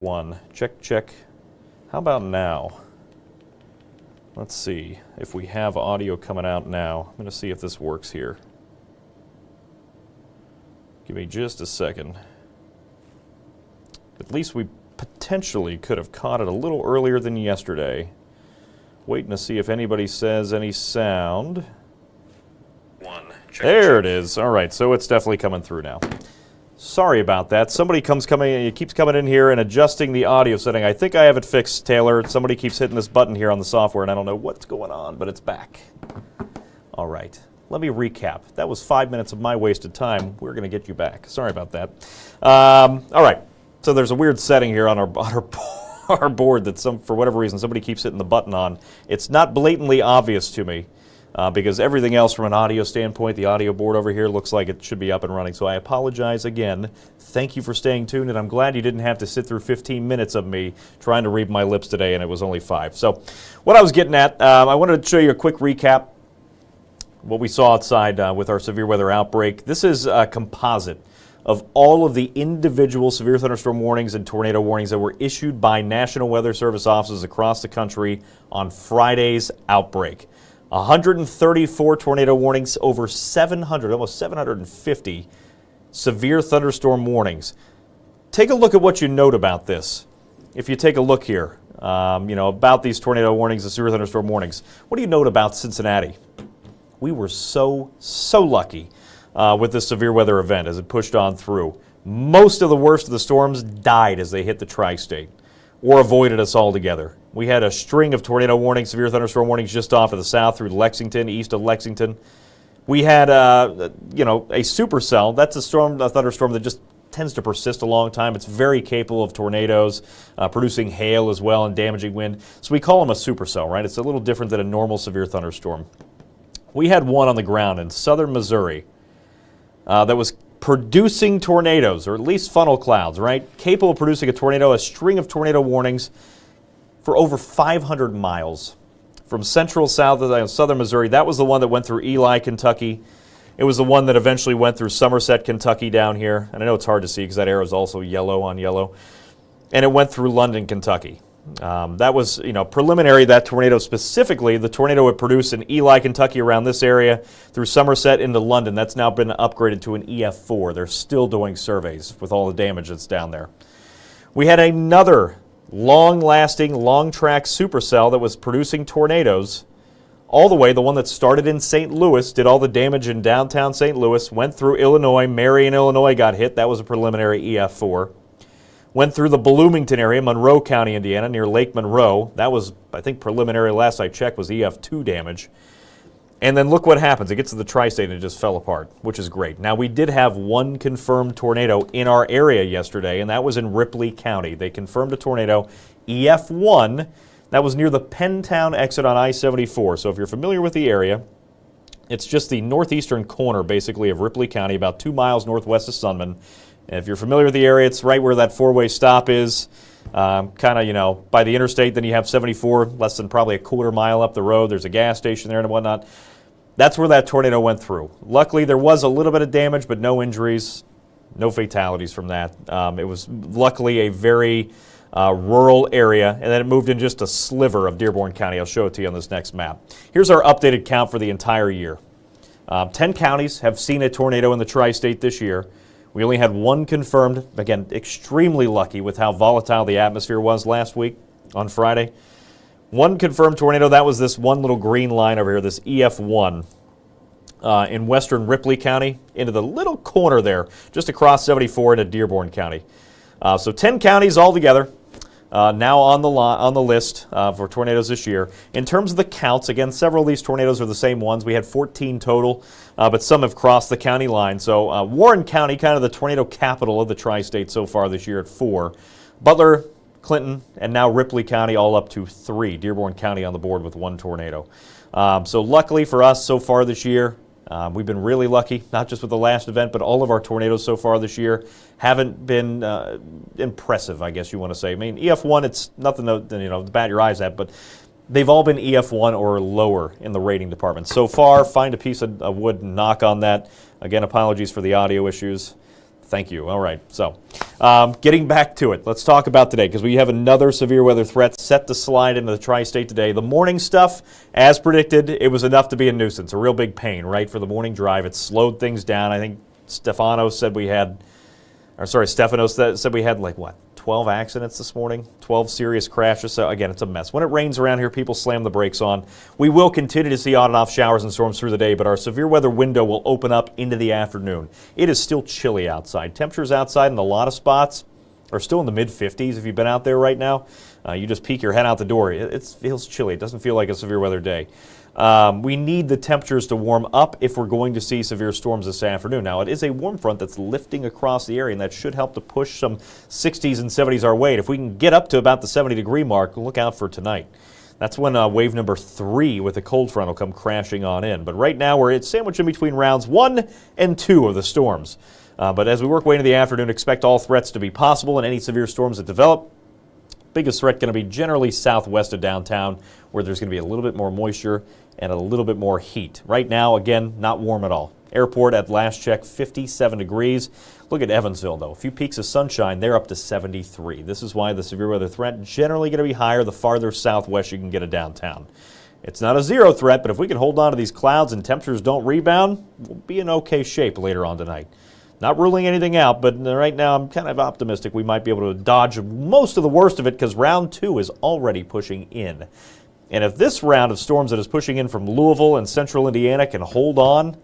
One. Check, check. How about now? Let's see if we have audio coming out now. I'm going to see if this works here. Give me just a second. At least we potentially could have caught it a little earlier than yesterday. Waiting to see if anybody says any sound. One. Check, there check. It is. All right, so it's definitely coming through now. Sorry about that. Somebody keeps coming in here and adjusting the audio setting. I think I have it fixed, Taylor. Somebody keeps hitting this button here on the software, and I don't know what's going on, but it's back. All right. Let me recap. That was 5 minutes of my wasted time. We're going to get you back. Sorry about that. All right. So there's a weird setting here on our board that for whatever reason somebody keeps hitting the button on. It's not blatantly obvious to me. Because everything else from an audio standpoint, the audio board over here looks like it should be up and running. So I apologize again. Thank you for staying tuned, and I'm glad you didn't have to sit through 15 minutes of me trying to read my lips today, and it was only 5. So what I was getting at, I wanted to show you a quick recap what we saw outside with our severe weather outbreak. This is a composite of all of the individual severe thunderstorm warnings and tornado warnings that were issued by National Weather Service offices across the country on Friday's outbreak. 134 tornado warnings, over 700, almost 750 severe thunderstorm warnings. Take a look at what you note about this. If you take a look here, about these tornado warnings, the severe thunderstorm warnings, what do you note about Cincinnati? We were so lucky with this severe weather event as it pushed on through. Most of the worst of the storms died as they hit the tri-state or avoided us altogether. We had a string of tornado warnings, severe thunderstorm warnings just off to the south through Lexington, east of Lexington. We had, a supercell. That's a thunderstorm that just tends to persist a long time. It's very capable of tornadoes, producing hail as well and damaging wind. So we call them a supercell, right? It's a little different than a normal severe thunderstorm. We had one on the ground in southern Missouri that was producing tornadoes, or at least funnel clouds, right? Capable of producing a tornado, a string of tornado warnings for over 500 miles from central south of southern Missouri. That was the one that went through Ely, Kentucky. It was the one that eventually went through Somerset, Kentucky down here. And I know it's hard to see because that arrow is also yellow on yellow. And it went through London, Kentucky. That was, preliminary, that tornado specifically. The tornado would produce in Ely, Kentucky around this area through Somerset into London. That's now been upgraded to an EF4. They're still doing surveys with all the damage that's down there. We had another long-lasting, long-track supercell that was producing tornadoes all the way. The one that started in St. Louis, did all the damage in downtown St. Louis, went through Illinois. Marion, Illinois got hit. That was a preliminary EF4. Went through the Bloomington area, Monroe County, Indiana, near Lake Monroe. That was, I think, preliminary, last I checked, was EF2 damage. And then look what happens. It gets to the tri-state and it just fell apart, which is great. Now, we did have one confirmed tornado in our area yesterday, and that was in Ripley County. They confirmed a tornado, EF1. That was near the Penntown exit on I-74. So if you're familiar with the area, it's just the northeastern corner, basically, of Ripley County, about 2 miles northwest of Sunman. And if you're familiar with the area, it's right where that four-way stop is, by the interstate. Then you have 74, less than probably a quarter mile up the road. There's a gas station there and whatnot. That's where that tornado went through. Luckily, there was a little bit of damage, but no injuries, no fatalities from that. It was luckily a very rural area, and then it moved in just a sliver of Dearborn County. I'll show it to you on this next map. Here's our updated count for the entire year. 10 counties have seen a tornado in the tri-state this year. We only had one confirmed. Again, extremely lucky with how volatile the atmosphere was last week on Friday. One confirmed tornado, that was this one little green line over here, this EF1 in western Ripley County, into the little corner there, just across 74 into Dearborn County. So 10 counties altogether now on the list for tornadoes this year. In terms of the counts, again, several of these tornadoes are the same ones. We had 14 total, but some have crossed the county line. So Warren County, kind of the tornado capital of the tri-state so far this year at 4. Butler, Clinton, and now Ripley County all up to 3. Dearborn County on the board with 1 tornado. So luckily for us so far this year, we've been really lucky, not just with the last event, but all of our tornadoes so far this year haven't been impressive, I guess you want to say. I mean, EF1, it's nothing to bat your eyes at, but they've all been EF1 or lower in the rating department. So far, find a piece of wood and knock on that. Again, apologies for the audio issues. Thank you. All right, so Getting back to it, let's talk about today because we have another severe weather threat set to slide into the tri-state today. The morning stuff, as predicted, it was enough to be a nuisance, a real big pain, right, for the morning drive. It slowed things down. I think Stefano said we had like, what, 12 accidents this morning, 12 serious crashes. So, again, it's a mess. When it rains around here, people slam the brakes on. We will continue to see on and off showers and storms through the day, but our severe weather window will open up into the afternoon. It is still chilly outside. Temperatures outside in a lot of spots are still in the mid-50s. If you've been out there right now, you just peek your head out the door. It feels chilly. It doesn't feel like a severe weather day. We need the temperatures to warm up if we're going to see severe storms this afternoon. Now, it is a warm front that's lifting across the area, and that should help to push some 60s and 70s our way. And if we can get up to about the 70-degree mark, look out for tonight. That's when wave number 3 with the cold front will come crashing on in. But right now, we're sandwiched in between rounds 1 and 2 of the storms. But as we work way into the afternoon, expect all threats to be possible and any severe storms that develop. Biggest threat going to be generally southwest of downtown, where there's going to be a little bit more moisture and a little bit more heat. Right now, again, not warm at all. Airport at last check, 57 degrees. Look at Evansville, though. A few peaks of sunshine, they're up to 73. This is why the severe weather threat generally going to be higher the farther southwest you can get to downtown. It's not a zero threat, but if we can hold on to these clouds and temperatures don't rebound, we'll be in okay shape later on tonight. Not ruling anything out, but right now I'm kind of optimistic we might be able to dodge most of the worst of it because round 2 is already pushing in. And if this round of storms that is pushing in from Louisville and central Indiana can hold on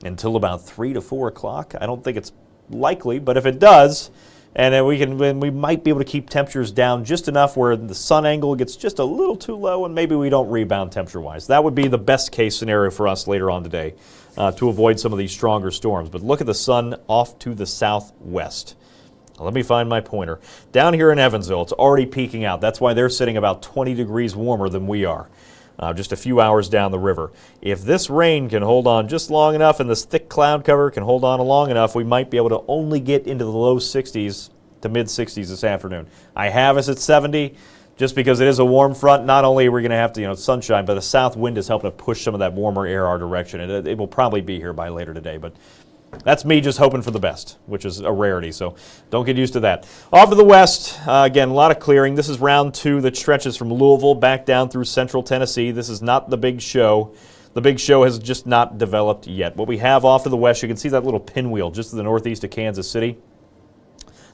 until about 3 to 4 o'clock, I don't think it's likely, but if it does, and then we might be able to keep temperatures down just enough where the sun angle gets just a little too low and maybe we don't rebound temperature-wise. That would be the best case scenario for us later on today to avoid some of these stronger storms. But look at the sun off to the southwest. Let me find my pointer. Down here in Evansville, it's already peaking out. That's why they're sitting about 20 degrees warmer than we are, just a few hours down the river. If this rain can hold on just long enough and this thick cloud cover can hold on long enough, we might be able to only get into the low 60s to mid-60s this afternoon. I have us at 70 just because it is a warm front. Not only are we going to have to, sunshine, but the south wind is helping to push some of that warmer air our direction. It will probably be here by later today, but that's me just hoping for the best, which is a rarity, so don't get used to that. Off to the west, again, a lot of clearing. This is round 2 that stretches from Louisville back down through central Tennessee. This is not the big show. The big show has just not developed yet. What we have off to the west, you can see that little pinwheel just to the northeast of Kansas City.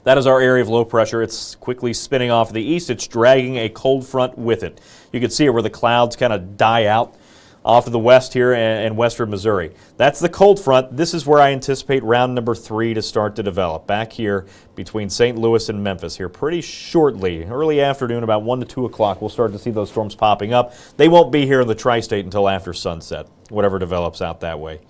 That is our area of low pressure. It's quickly spinning off to the east. It's dragging a cold front with it. You can see it where the clouds kind of die out off to the west here in western Missouri. That's the cold front. This is where I anticipate round number 3 to start to develop, back here between St. Louis and Memphis here pretty shortly. Early afternoon, about 1 to 2 o'clock, we'll start to see those storms popping up. They won't be here in the tri-state until after sunset, whatever develops out that way.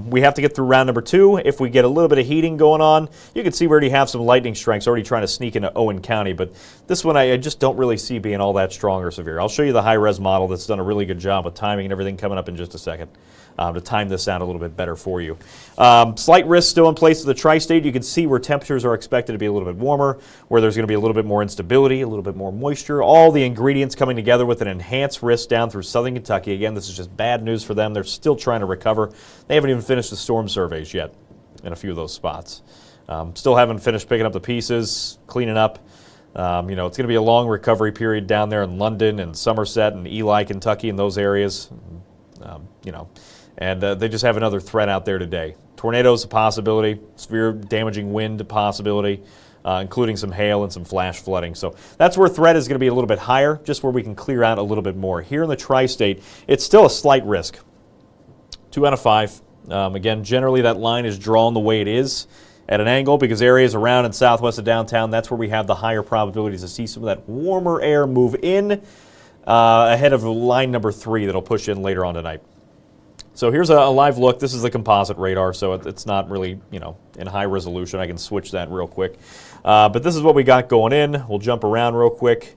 We have to get through round number 2. If we get a little bit of heating going on, you can see we already have some lightning strikes already trying to sneak into Owen County, but this one I just don't really see being all that strong or severe. I'll show you the high-res model that's done a really good job with timing and everything coming up in just a second to time this out a little bit better for you. Slight risk still in place to the tri-state. You can see where temperatures are expected to be a little bit warmer, where there's going to be a little bit more instability, a little bit more moisture, all the ingredients coming together with an enhanced risk down through southern Kentucky. Again, this is just bad news for them. They're still trying to recover. They haven't even finished the storm surveys yet in a few of those spots. Still haven't finished picking up the pieces, cleaning up. It's going to be a long recovery period down there in London and Somerset and Ely, Kentucky, and those areas. And they just have another threat out there today. Tornadoes a possibility, severe damaging wind a possibility, including some hail and some flash flooding. So that's where threat is going to be a little bit higher, just where we can clear out a little bit more. Here in the tri-state, it's still a slight risk. 2 out of 5. Again, generally that line is drawn the way it is at an angle because areas around and southwest of downtown, that's where we have the higher probabilities to see some of that warmer air move in ahead of line number 3 that'll push in later on tonight. So here's a live look. This is the composite radar, so it's not really, in high resolution. I can switch that real quick. But this is what we got going in. We'll jump around real quick,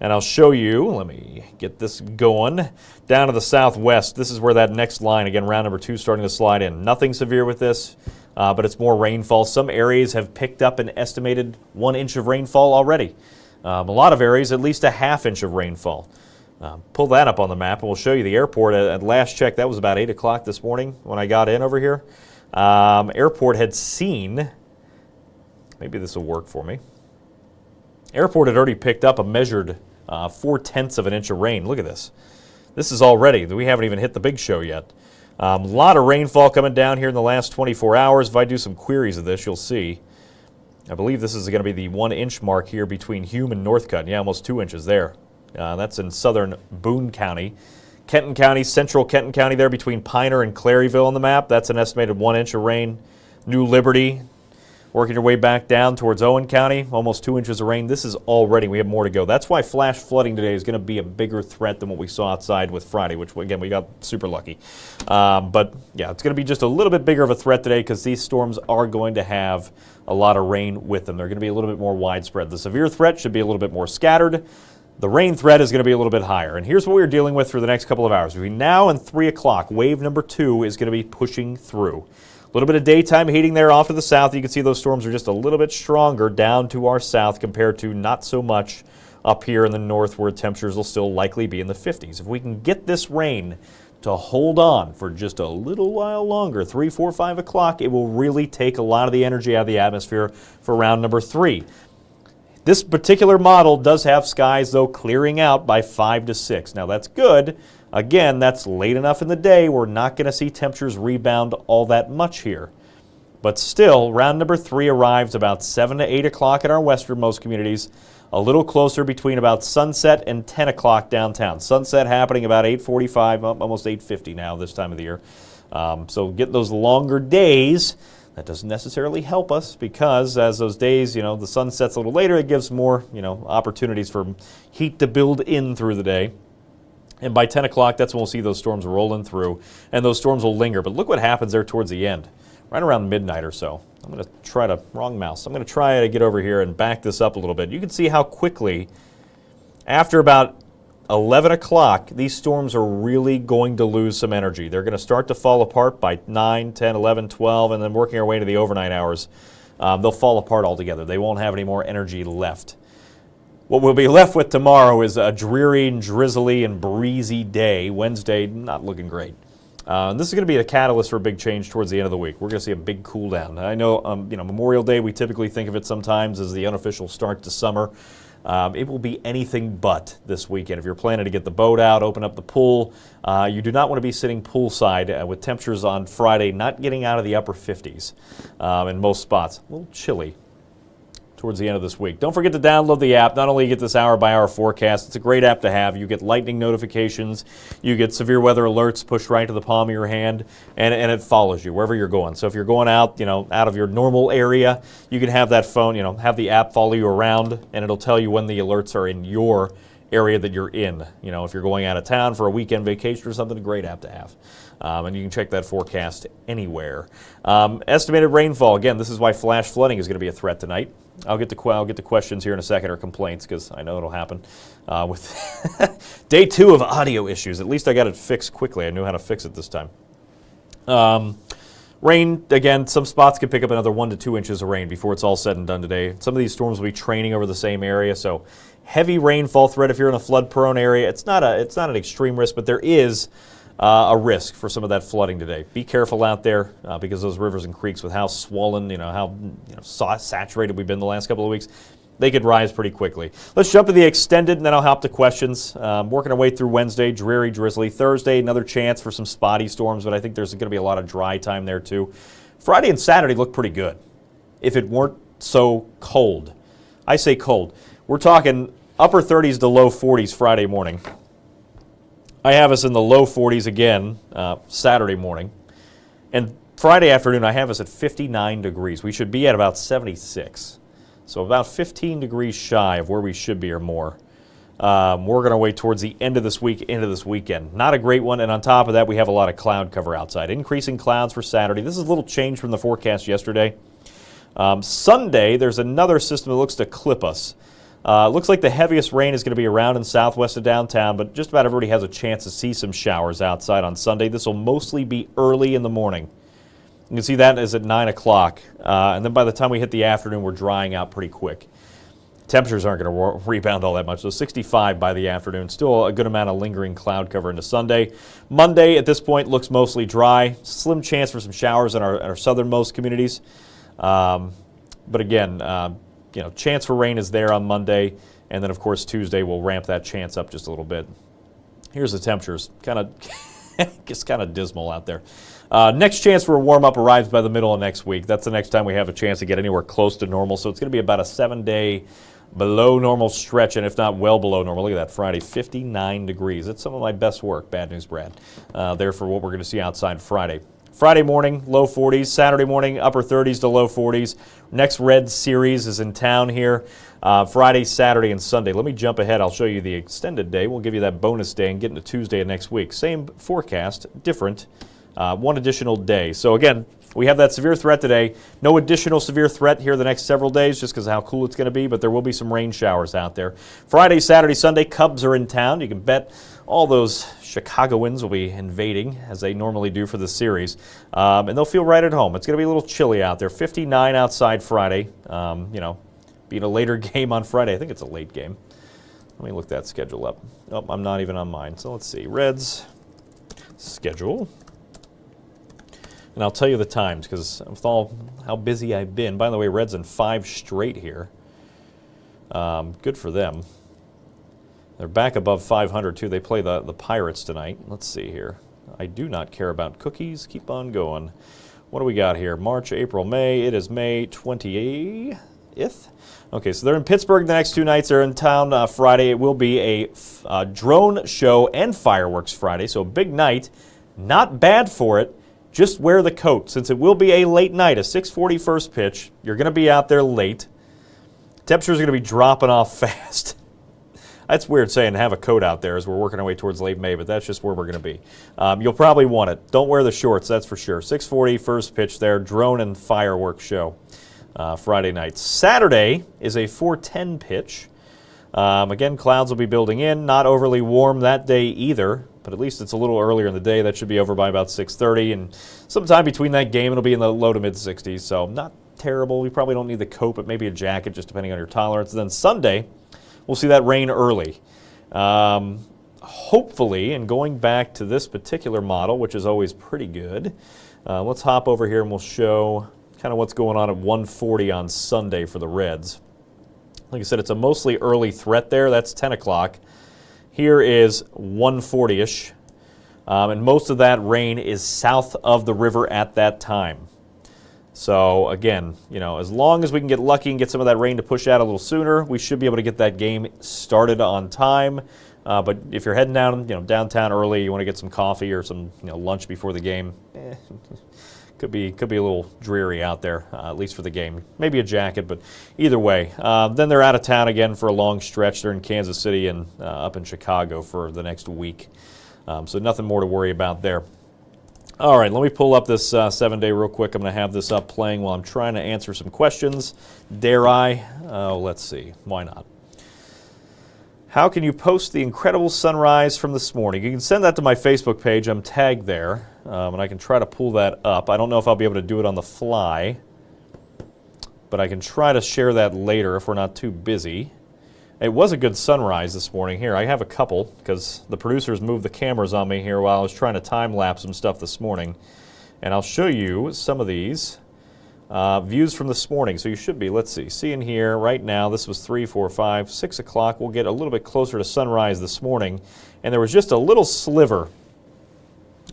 and I'll show you. Let me get this going. Down to the southwest, this is where that next line, again, round number 2, starting to slide in. Nothing severe with this, but it's more rainfall. Some areas have picked up an estimated 1 inch of rainfall already. A lot of areas, at least a ½ inch of rainfall. Pull that up on the map, and we'll show you the airport. At last check, that was about 8 o'clock this morning when I got in over here. Airport had seen Maybe this will work for me. Airport had already picked up a measured 0.4 of an inch of rain. Look at this. This is already, we haven't even hit the big show yet. A lot of rainfall coming down here in the last 24 hours. If I do some queries of this, you'll see. I believe this is going to be the 1 inch mark here between Hume and Northcutt. Yeah, almost 2 inches there. That's in southern Boone County. Kenton County, central Kenton County there between Piner and Claryville on the map. That's an estimated 1 inch of rain. New Liberty, working your way back down towards Owen County, almost 2 inches of rain. This is already, we have more to go. That's why flash flooding today is going to be a bigger threat than what we saw outside with Friday, which, again, we got super lucky. But, yeah, it's going to be just a little bit bigger of a threat today because these storms are going to have a lot of rain with them. They're going to be a little bit more widespread. The severe threat should be a little bit more scattered. The rain threat is going to be a little bit higher. And here's what we're dealing with for the next couple of hours. Between now and 3 o'clock, wave number 2 is going to be pushing through. A little bit of daytime heating there off to the south. You can see those storms are just a little bit stronger down to our south compared to not so much up here in the north where temperatures will still likely be in the 50s. If we can get this rain to hold on for just a little while longer, 3, 4, 5 o'clock, it will really take a lot of the energy out of the atmosphere for round number 3. This particular model does have skies, though, clearing out by 5 to 6. Now, that's good. Again, that's late enough in the day. We're not going to see temperatures rebound all that much here. But still, round number 3 arrives about 7 to 8 o'clock in our westernmost communities, a little closer between about sunset and 10 o'clock downtown. Sunset happening about 8:45, almost 8:50 now this time of the year. So get those longer days. That doesn't necessarily help us because as those days, the sun sets a little later, it gives more, opportunities for heat to build in through the day. And by 10 o'clock, that's when we'll see those storms rolling through, and those storms will linger. But look what happens there towards the end, right around midnight or so. I'm going to try to, wrong mouse, I'm going to try to get over here and back this up a little bit. You can see how quickly, after about 11 o'clock, these storms are really going to lose some energy. They're going to start to fall apart by 9, 10, 11, 12, and then working our way into the overnight hours, they'll fall apart altogether. They won't have any more energy left. What we'll be left with tomorrow is a dreary and drizzly and breezy day. Wednesday, not looking great. This is going to be a catalyst for a big change towards the end of the week. We're going to see a big cool down. I know, Memorial Day, we typically think of it sometimes as the unofficial start to summer. It will be anything but this weekend. If you're planning to get the boat out, open up the pool, you do not want to be sitting poolside with temperatures on Friday not getting out of the upper 50s in most spots. A little chilly towards the end of this week. Don't forget to download the app. Not only you get this hour-by-hour forecast, it's a great app to have. You get lightning notifications, you get severe weather alerts pushed right to the palm of your hand, and it follows you wherever you're going. So if you're going out, out of your normal area, you can have that phone, have the app follow you around, and it'll tell you when the alerts are in your area that you're in. If you're going out of town for a weekend vacation or something, a great app to have. And you can check that forecast anywhere. Estimated rainfall. Again, this is why flash flooding is going to be a threat tonight. I'll get to questions here in a second, or complaints, because I know it'll happen with day 2 of audio issues. At least I got it fixed quickly. I knew how to fix it this time. Rain, again, some spots could pick up another 1 to 2 inches of rain before it's all said and done today. Some of these storms will be training over the same area, so heavy rainfall threat if you're in a flood-prone area. It's not an extreme risk, but there is a risk for some of that flooding today. Be careful out there because those rivers and creeks, with how swollen, how saturated we've been the last couple of weeks, they could rise pretty quickly. Let's jump to the extended, and then I'll hop to questions. Working our way through Wednesday, dreary, drizzly. Thursday, another chance for some spotty storms, but I think there's going to be a lot of dry time there too. Friday and Saturday look pretty good if it weren't so cold. I say cold. We're talking upper 30s to low 40s Friday morning. I have us in the low 40s again Saturday morning. And Friday afternoon, I have us at 59 degrees. We should be at about 76. So about 15 degrees shy of where we should be or more. Working our way towards the end of this week, into this weekend. Not a great one, and on top of that, we have a lot of cloud cover outside. Increasing clouds for Saturday. This is a little change from the forecast yesterday. Sunday, there's another system that looks to clip us. Looks like the heaviest rain is going to be around in southwest of downtown, but just about everybody has a chance to see some showers outside on Sunday. This will mostly be early in the morning. You can see that is at 9 o'clock, and then by the time we hit the afternoon, we're drying out pretty quick. Temperatures aren't going to rebound all that much, so 65 by the afternoon. Still a good amount of lingering cloud cover into Sunday. Monday, at this point, looks mostly dry. Slim chance for some showers in our southernmost communities. But again, chance for rain is there on Monday, and then, of course, Tuesday will ramp that chance up just a little bit. Here's the temperatures. It's kind of dismal out there. Next chance for a warm-up arrives by the middle of next week. That's the next time we have a chance to get anywhere close to normal. So it's going to be about a 7-day below normal stretch, and if not well below normal. Look at that, Friday, 59 degrees. That's some of my best work, bad news, Brad, there for what we're going to see outside Friday. Friday morning, low 40s. Saturday morning, upper 30s to low 40s. Next Red Series is in town here. Friday, Saturday, and Sunday. Let me jump ahead. I'll show you the extended day. We'll give you that bonus day and get into Tuesday of next week. Same forecast, different. One additional day. So again, we have that severe threat today. No additional severe threat here the next several days just because of how cool it's going to be, but there will be some rain showers out there. Friday, Saturday, Sunday, Cubs are in town. You can bet all those Chicagoans will be invading, as they normally do for the series, and they'll feel right at home. It's going to be a little chilly out there. 59 outside Friday. Being a later game on Friday. I think it's a late game. Let me look that schedule up. Oh, I'm not even on mine. So let's see. Reds schedule. And I'll tell you the times because with all how busy I've been. By the way, Reds in 5 straight here. Good for them. They're back above 500 too. They play the Pirates tonight. Let's see here. I do not care about cookies. Keep on going. What do we got here? March, April, May. It is May 28th. Okay, so they're in Pittsburgh the next 2 nights. They're in town Friday. It will be a drone show and fireworks Friday, so a big night. Not bad for it. Just wear the coat, since it will be a late night, a 6:40 first pitch. You're going to be out there late. Temperatures are going to be dropping off fast. That's weird saying have a coat out there as we're working our way towards late May, but that's just where we're going to be. You'll probably want it. Don't wear the shorts, that's for sure. 6:40 first pitch there, drone and fireworks show Friday night. Saturday is a 4:10 pitch. Again, clouds will be building in. Not overly warm that day either, but at least it's a little earlier in the day. That should be over by about 6:30, and sometime between that game it'll be in the low to mid-60s, so not terrible. You probably don't need the coat, but maybe a jacket, just depending on your tolerance. And then Sunday, we'll see that rain early. Hopefully, and going back to this particular model, which is always pretty good, let's hop over here and we'll show kind of what's going on at 1:40 on Sunday for the Reds. Like I said, it's a mostly early threat there. That's 10 o'clock. Here is 1:40-ish, and most of that rain is south of the river at that time. So again, as long as we can get lucky and get some of that rain to push out a little sooner, we should be able to get that game started on time. But if you're heading down, downtown early, you want to get some coffee or some, lunch before the game. Could be a little dreary out there, at least for the game. Maybe a jacket, but either way. Then they're out of town again for a long stretch. They're in Kansas City and up in Chicago for the next week. So nothing more to worry about there. All right, let me pull up this 7-day real quick. I'm going to have this up playing while I'm trying to answer some questions. Dare I? Let's see. Why not? How can you post the incredible sunrise from this morning? You can send that to my Facebook page. I'm tagged there, and I can try to pull that up. I don't know if I'll be able to do it on the fly, but I can try to share that later if we're not too busy. It was a good sunrise this morning. Here, I have a couple because the producers moved the cameras on me here while I was trying to time-lapse some stuff this morning. And I'll show you some of these views from this morning. So you should be, let's see, seeing here right now, this was 3, 4, 5, 6 o'clock. We'll get a little bit closer to sunrise this morning. And there was just a little sliver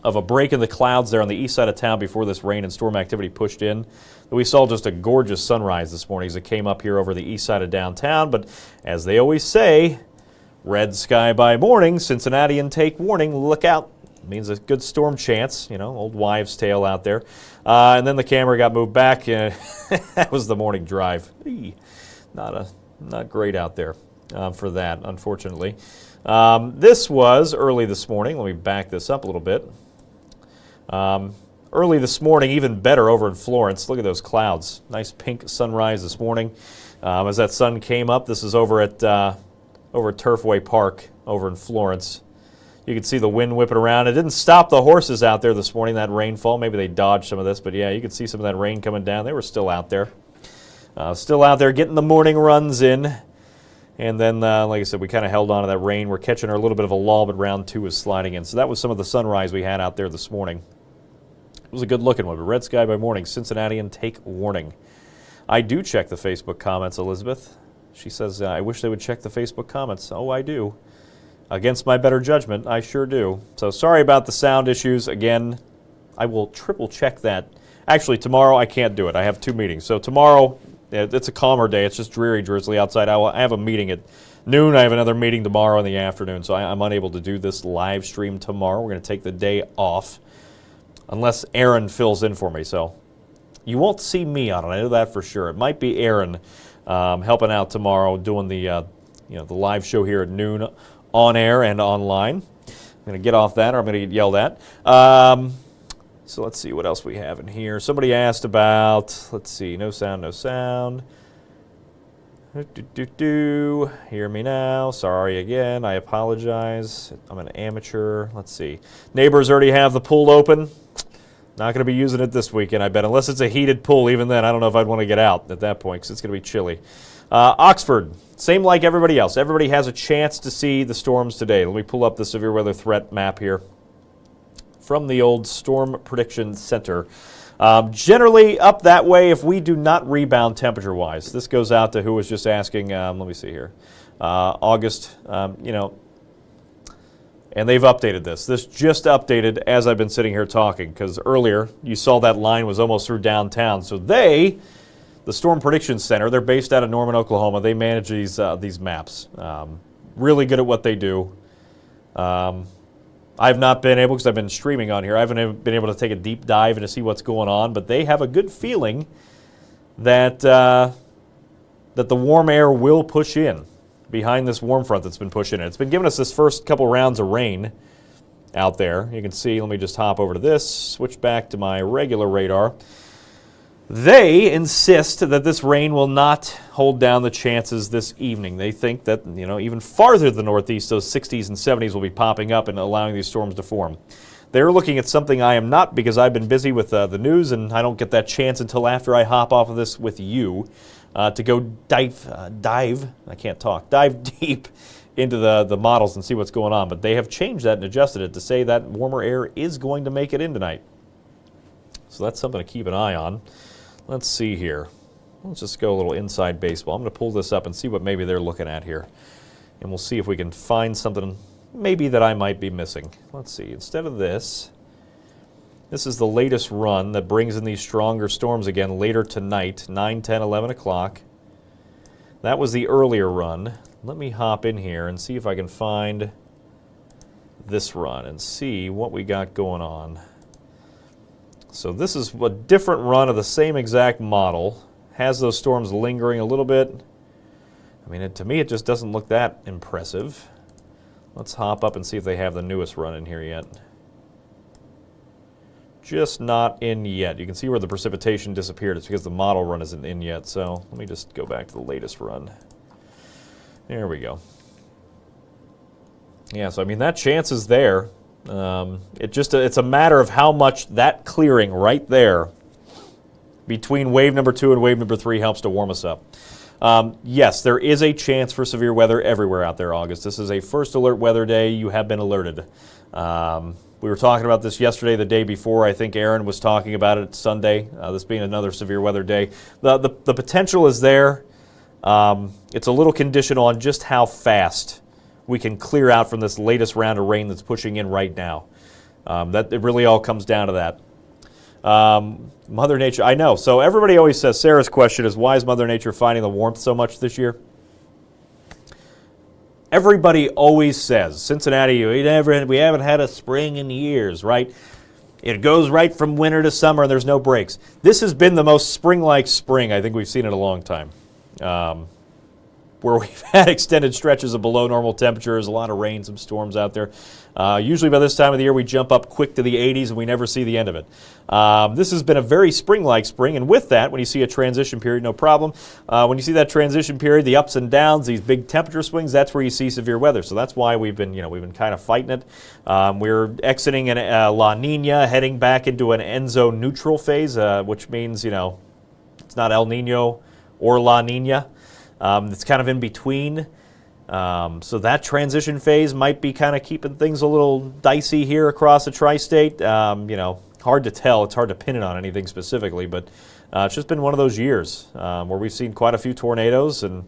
of a break in the clouds there on the east side of town before this rain and storm activity pushed in. We saw just a gorgeous sunrise this morning as it came up here over the east side of downtown. But as they always say, red sky by morning, Cincinnati take warning, look out. It means a good storm chance, old wives' tale out there. And then the camera got moved back. That was the morning drive. Not great out there for that, unfortunately. This was early this morning. Let me back this up a little bit. Early this morning, even better over in Florence. Look at those clouds. Nice pink sunrise this morning. As that sun came up, this is over at Turfway Park over in Florence. You can see the wind whipping around. It didn't stop the horses out there this morning, that rainfall. Maybe they dodged some of this, but yeah, you could see some of that rain coming down. They were still out there. Still out there getting the morning runs in. And then, like I said, we kind of held on to that rain. We're catching a little bit of a lull, but round 2 is sliding in. So that was some of the sunrise we had out there this morning. It was a good looking one, but red sky by morning, Cincinnati take warning. I do check the Facebook comments, Elizabeth. She says, I wish they would check the Facebook comments. Oh, I do. Against my better judgment, I sure do. So sorry about the sound issues. Again, I will triple check that. Actually, tomorrow I can't do it. I have 2 meetings. So tomorrow, it's a calmer day. It's just dreary, drizzly outside. I have a meeting at noon. I have another meeting tomorrow in the afternoon. So I'm unable to do this live stream tomorrow. We're going to take the day off unless Aaron fills in for me. So you won't see me on it. I know that for sure. It might be Aaron helping out tomorrow, doing the the live show here at noon on air and online. I'm going to get off that or I'm going to get yelled at. So let's see what else we have in here. Somebody asked about, let's see, no sound, no sound. Hear me now. Sorry again. I apologize. I'm an amateur. Let's see. Neighbors already have the pool open. Not going to be using it this weekend, I bet. Unless it's a heated pool. Even then, I don't know if I'd want to get out at that point because it's going to be chilly. Oxford, same like everybody else. Everybody has a chance to see the storms today. Let me pull up the severe weather threat map here from the old Storm Prediction Center. Generally up that way if we do not rebound temperature-wise. This goes out to who was just asking, let me see here, August, and they've updated this. This just updated as I've been sitting here talking, because earlier you saw that line was almost through downtown. So the Storm Prediction Center, they're based out of Norman, Oklahoma. They manage these maps. Really good at what they do. I've not been able, because I've been streaming on here, I haven't been able to take a deep dive and to see what's going on, but they have a good feeling that that the warm air will push in behind this warm front that's been pushing in. It's been giving us this first couple rounds of rain out there. You can see, let me just hop over to this, switch back to my regular radar. They insist that this rain will not hold down the chances this evening. They think that, even farther to the northeast, those 60s and 70s will be popping up and allowing these storms to form. They're looking at something I am not, because I've been busy with the news, and I don't get that chance until after I hop off of this with you to go dive deep into the models and see what's going on. But they have changed that and adjusted it to say that warmer air is going to make it in tonight. So that's something to keep an eye on. Let's see here. Let's just go a little inside baseball. I'm going to pull this up and see what maybe they're looking at here. And we'll see if we can find something maybe that I might be missing. Let's see. Instead of this is the latest run that brings in these stronger storms again later tonight, 9, 10, 11 o'clock. That was the earlier run. Let me hop in here and see if I can find this run and see what we got going on. So this is a different run of the same exact model. Has those storms lingering a little bit. I mean, to me, it just doesn't look that impressive. Let's hop up and see if they have the newest run in here yet. Just not in yet. You can see where the precipitation disappeared. It's because the model run isn't in yet. So let me just go back to the latest run. There we go. Yeah, so I mean, that chance is there. It's a matter of how much that clearing right there between wave number 2 and wave number 3 helps to warm us up. Yes, there is a chance for severe weather everywhere out there, August. This is a first alert weather day. You have been alerted. We were talking about this yesterday, the day before. I think Aaron was talking about it Sunday, this being another severe weather day. The potential is there. It's a little conditional on just how fast we can clear out from this latest round of rain that's pushing in right now. That it really all comes down to that. Mother Nature, I know. So everybody always says, Sarah's question is, why is Mother Nature finding the warmth so much this year? Everybody always says, Cincinnati, we haven't had a spring in years, right? It goes right from winter to summer and there's no breaks. This has been the most spring-like spring I think we've seen in a long time. Where we've had extended stretches of below normal temperatures, a lot of rain, some storms out there. Usually by this time of the year, we jump up quick to the 80s and we never see the end of it. This has been a very spring-like spring, and with that, when you see a transition period, no problem. When you see that transition period, the ups and downs, these big temperature swings, that's where you see severe weather. So that's why we've been kind of fighting it. We're exiting a La Nina, heading back into an Enzo neutral phase, which means, it's not El Nino or La Nina. It's kind of in between. So that transition phase might be kind of keeping things a little dicey here across the tri-state. Hard to tell. It's hard to pin it on anything specifically, but It's just been one of those years where we've seen quite a few tornadoes and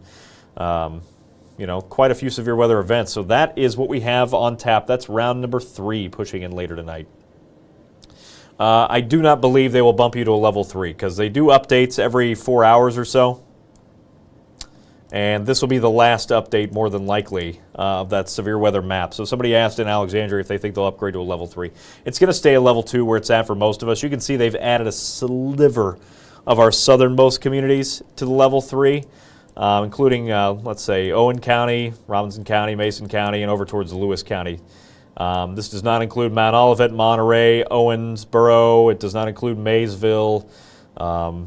quite a few severe weather events. So that is what we have on tap. That's round number 3 pushing in later tonight. I do not believe they will bump you to a level 3 because they do updates every 4 hours or so. And this will be the last update, more than likely, of that severe weather map. So somebody asked in Alexandria if they think they'll upgrade to a level 3. It's going to stay a level 2 where it's at for most of us. You can see they've added a sliver of our southernmost communities to the level 3, including, let's say, Owen County, Robinson County, Mason County, and over towards Lewis County. This does not include Mount Olivet, Monterey, Owensboro. It does not include Maysville.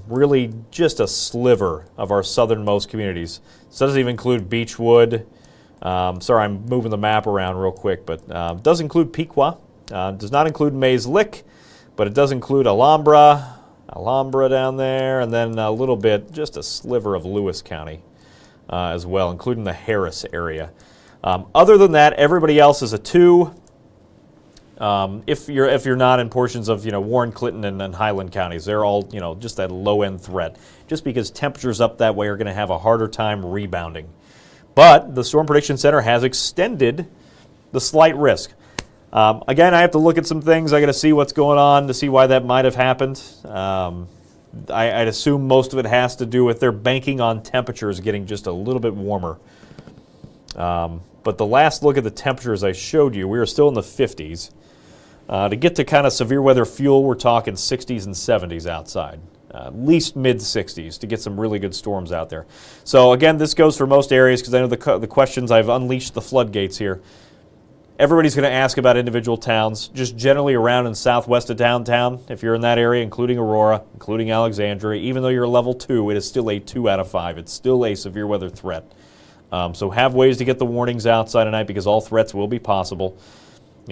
Really just a sliver of our southernmost communities. So it doesn't even include Beechwood. Sorry, I'm moving the map around real quick, but it does include Pequot. Does not include Mays Lick, but it does include Alhambra down there, and then a little bit, just a sliver of Lewis County as well, including the Harris area. Other than that, everybody else is a 2. If you're not in portions of Warren, Clinton, and Highland counties, they're all just that low end threat. Just because temperatures up that way are going to have a harder time rebounding. But the Storm Prediction Center has extended the slight risk. Again, I have to look at some things. I got to see what's going on to see why that might have happened. I'd assume most of it has to do with their banking on temperatures getting just a little bit warmer. But the last look at the temperatures I showed you, we were still in the 50s. To get to kind of severe weather fuel, we're talking 60s and 70s outside. At least mid-60s to get some really good storms out there. So again, this goes for most areas because I know the questions, I've unleashed the floodgates here. Everybody's going to ask about individual towns, just generally around and southwest of downtown. If you're in that area, including Aurora, including Alexandria, even though you're level 2, it is still a 2 out of 5. It's still a severe weather threat. So have ways to get the warnings outside tonight because all threats will be possible.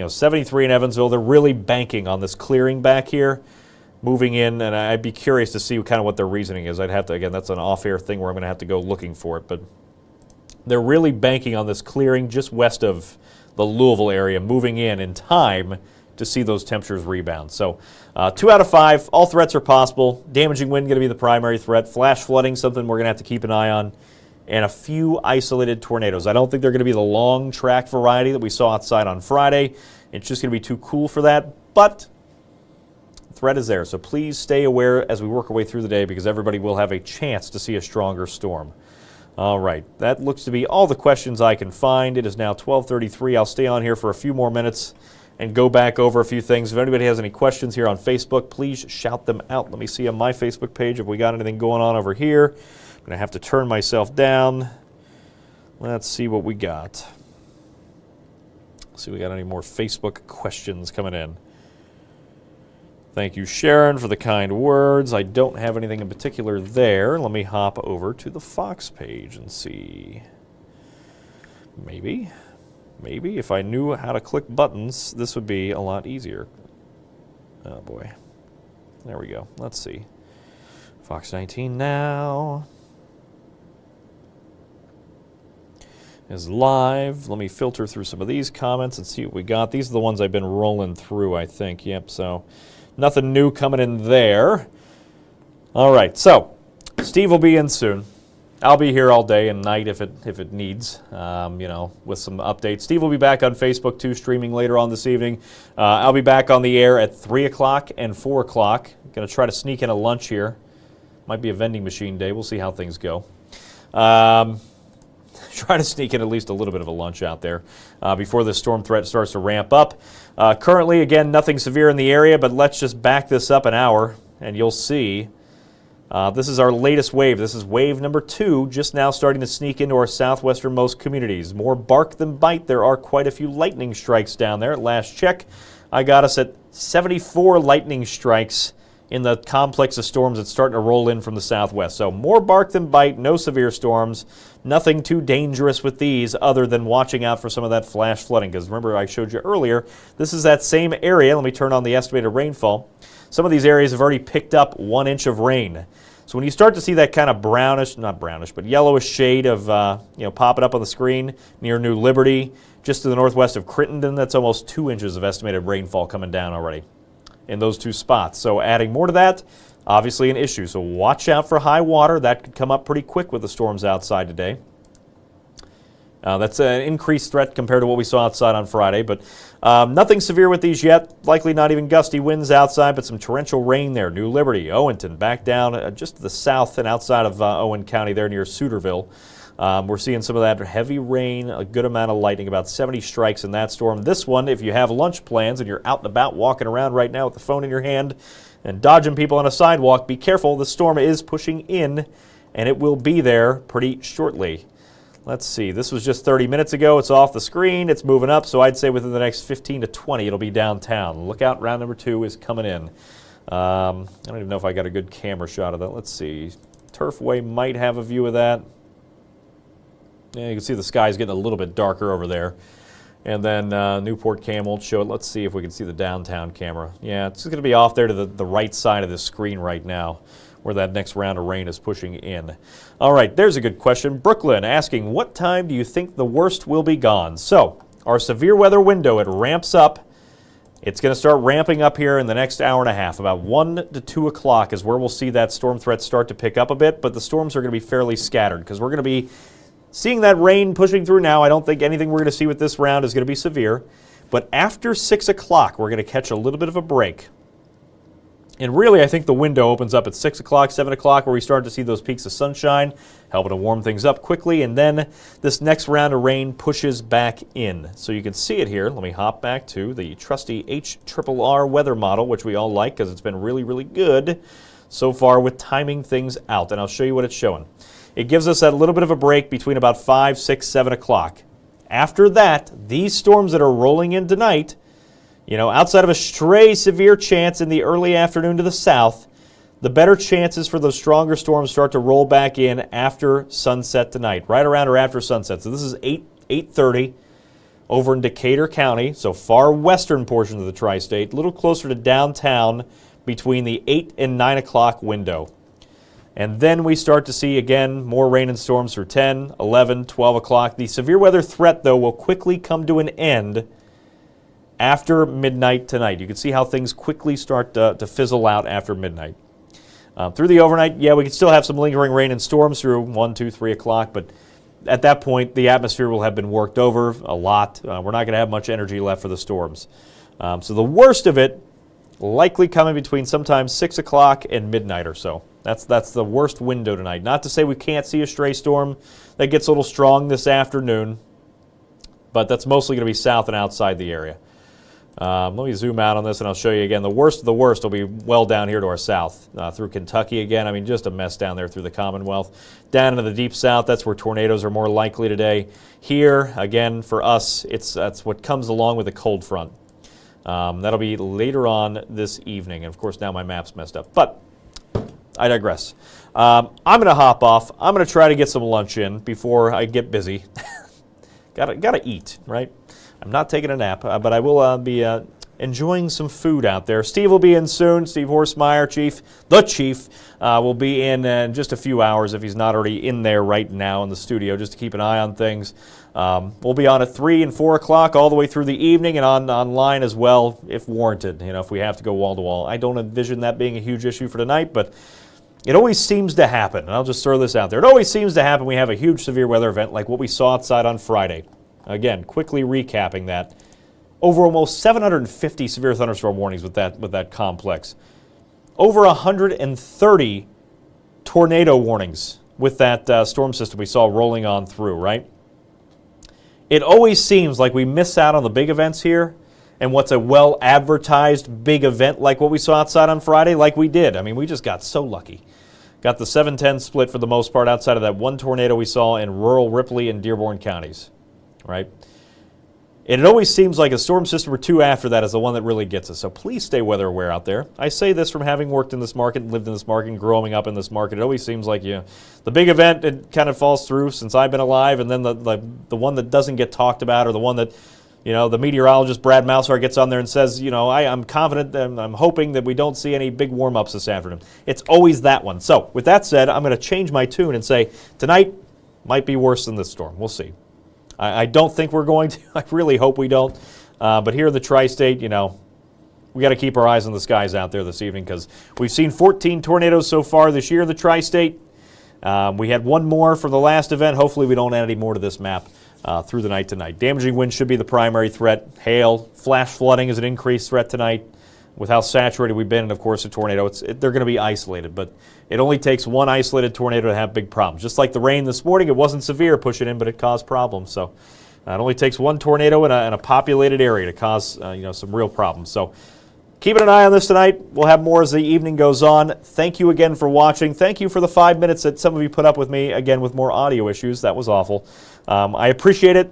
73 in Evansville, they're really banking on this clearing back here, moving in, and I'd be curious to see kind of what their reasoning is. I'd have to, again, that's an off-air thing where I'm going to have to go looking for it, but they're really banking on this clearing just west of the Louisville area, moving in time to see those temperatures rebound. So 2 out of 5, all threats are possible. Damaging wind going to be the primary threat. Flash flooding, something we're going to have to keep an eye on. And a few isolated tornadoes. I don't think they're going to be the long track variety that we saw outside on Friday. It's just going to be too cool for that, but the threat is there. So please stay aware as we work our way through the day because everybody will have a chance to see a stronger storm. All right, that looks to be all the questions I can find. It is now 12:33. I'll stay on here for a few more minutes and go back over a few things. If anybody has any questions here on Facebook, please shout them out. Let me see on my Facebook page if we got anything going on over here. I'm going to have to turn myself down. Let's see what we got. See if we got any more Facebook questions coming in. Thank you, Sharon, for the kind words. I don't have anything in particular there. Let me hop over to the Fox page and see. Maybe if I knew how to click buttons, this would be a lot easier. Oh, boy. There we go. Let's see. Fox 19 now is live. Let me filter through some of these comments and see what we got. These are the ones I've been rolling through, I think. Yep, so nothing new coming in there. All right, so Steve will be in soon. I'll be here all day and night if it needs, with some updates. Steve will be back on Facebook, too, streaming later on this evening. I'll be back on the air at 3 o'clock and 4 o'clock. Going to try to sneak in a lunch here. Might be a vending machine day. We'll see how things go. Try to sneak in at least a little bit of a lunch out there before the storm threat starts to ramp up. Currently, again, nothing severe in the area, but let's just back this up an hour, and you'll see. This is our latest wave. This is wave number 2, just now starting to sneak into our southwesternmost communities. More bark than bite. There are quite a few lightning strikes down there. At last check, I got us at 74 lightning strikes in the complex of storms that's starting to roll in from the southwest. So more bark than bite, no severe storms, nothing too dangerous with these other than watching out for some of that flash flooding. Because remember I showed you earlier, this is that same area. Let me turn on the estimated rainfall. Some of these areas have already picked up 1 inch of rain. So when you start to see that kind of brownish, not brownish, but yellowish shade of, popping up on the screen near New Liberty, just to the northwest of Crittenden, that's almost 2 inches of estimated rainfall coming down already in those 2 spots. So adding more to that, obviously an issue. So watch out for high water. That could come up pretty quick with the storms outside today. That's an increased threat compared to what we saw outside on Friday, but nothing severe with these yet. Likely not even gusty winds outside, but some torrential rain there. New Liberty, Owenton, back down just to the south and outside of Owen County there near Suterville. We're seeing some of that heavy rain, a good amount of lightning, about 70 strikes in that storm. This one, if you have lunch plans and you're out and about walking around right now with the phone in your hand and dodging people on a sidewalk, be careful. The storm is pushing in, and it will be there pretty shortly. Let's see, this was just 30 minutes ago. It's off the screen. It's moving up, so I'd say within the next 15 to 20, it'll be downtown. Look out, round number 2 is coming in. I don't even know if I got a good camera shot of that. Let's see. Turfway might have a view of that. Yeah, you can see the sky's getting a little bit darker over there. And then Newport Cam won't show it. Let's see if we can see the downtown camera. Yeah, it's going to be off there to the right side of the screen right now, where that next round of rain is pushing in. All right, there's a good question. Brooklyn asking, what time do you think the worst will be gone? So, our severe weather window, it ramps up. It's going to start ramping up here in the next hour and a half. About 1 to 2 o'clock is where we'll see that storm threat start to pick up a bit, but the storms are going to be fairly scattered because we're going to be seeing that rain pushing through now. I don't think anything we're going to see with this round is going to be severe, but after 6 o'clock, we're going to catch a little bit of a break. And really, I think the window opens up at 6 o'clock, 7 o'clock, where we start to see those peaks of sunshine, helping to warm things up quickly. And then this next round of rain pushes back in. So you can see it here. Let me hop back to the trusty HRRR weather model, which we all like because it's been really, really good so far with timing things out. And I'll show you what it's showing. It gives us that little bit of a break between about 5, 6, 7 o'clock. After that, these storms that are rolling in tonight, you know, outside of a stray severe chance in the early afternoon to the south, the better chances for those stronger storms start to roll back in after sunset tonight, right around or after sunset. So this is 8:30 over in Decatur County, so far western portion of the tri-state, a little closer to downtown between the 8 and 9 o'clock window. And then we start to see, again, more rain and storms through 10, 11, 12 o'clock. The severe weather threat, though, will quickly come to an end after midnight tonight. You can see how things quickly start to fizzle out after midnight. Through the overnight, yeah, we can still have some lingering rain and storms through 1, 2, 3 o'clock, but at that point, the atmosphere will have been worked over a lot. We're not going to have much energy left for the storms. So the worst of it likely coming between sometimes 6 o'clock and midnight or so. That's the worst window tonight. Not to say we can't see a stray storm that gets a little strong this afternoon, but that's mostly going to be south and outside the area. Let me zoom out on this and I'll show you again. The worst of the worst will be well down here to our south, through Kentucky again. I mean, just a mess down there through the Commonwealth. Down into the deep south, that's where tornadoes are more likely today. Here, again, for us, that's what comes along with a cold front. That'll be later on this evening. And, of course, now my map's messed up. But I digress. I'm going to hop off. I'm going to try to get some lunch in before I get busy. Gotta eat, right? I'm not taking a nap, but I will be enjoying some food out there. Steve will be in soon. Steve Horsemeyer, the Chief, will be in just a few hours if he's not already in there right now in the studio, just to keep an eye on things. We'll be on at 3 and 4 o'clock all the way through the evening and online as well if warranted, you know, if we have to go wall to wall. I don't envision that being a huge issue for tonight, but it always seems to happen, and I'll just throw this out there. It always seems to happen when we have a huge severe weather event like what we saw outside on Friday. Again, quickly recapping that. Over almost 750 severe thunderstorm warnings with that complex. Over 130 tornado warnings with that storm system we saw rolling on through, right? It always seems like we miss out on the big events here, and what's a well-advertised big event like what we saw outside on Friday, like we did. I mean, we just got so lucky. Got the 7-10 split for the most part outside of that one tornado we saw in rural Ripley and Dearborn counties. Right? And it always seems like a storm system or two after that is the one that really gets us. So please stay weather aware out there. I say this from having worked in this market, lived in this market, and growing up in this market. It always seems like the big event, it kind of falls through since I've been alive, and then the one that doesn't get talked about, or the one that, you know, the meteorologist Brad Maushart gets on there and says, you know, I'm confident and I'm hoping that we don't see any big warm-ups this afternoon. It's always that one. So with that said, I'm going to change my tune and say tonight might be worse than this storm. We'll see. I don't think we're going to. I really hope we don't. But here in the tri-state, you know, we got to keep our eyes on the skies out there this evening because we've seen 14 tornadoes so far this year in the tri-state. We had one more from the last event. Hopefully we don't add any more to this map through the night tonight. Damaging winds should be the primary threat. Hail, flash flooding is an increased threat tonight with how saturated we've been, and of course a tornado. They're going to be isolated, but it only takes one isolated tornado to have big problems. Just like the rain this morning, it wasn't severe pushing in, but it caused problems. So it only takes one tornado in a populated area to cause some real problems. So keeping an eye on this tonight. We'll have more as the evening goes on. Thank you again for watching. Thank you for the 5 minutes that some of you put up with me, again, with more audio issues. That was awful. I appreciate it.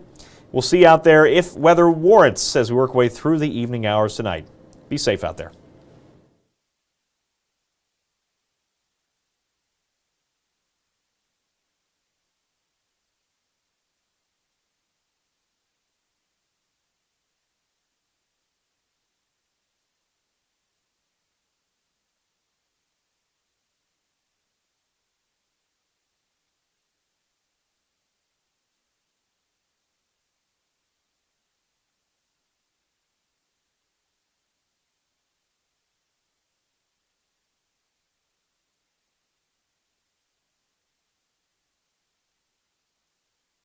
We'll see you out there if weather warrants as we work our way through the evening hours tonight. Be safe out there.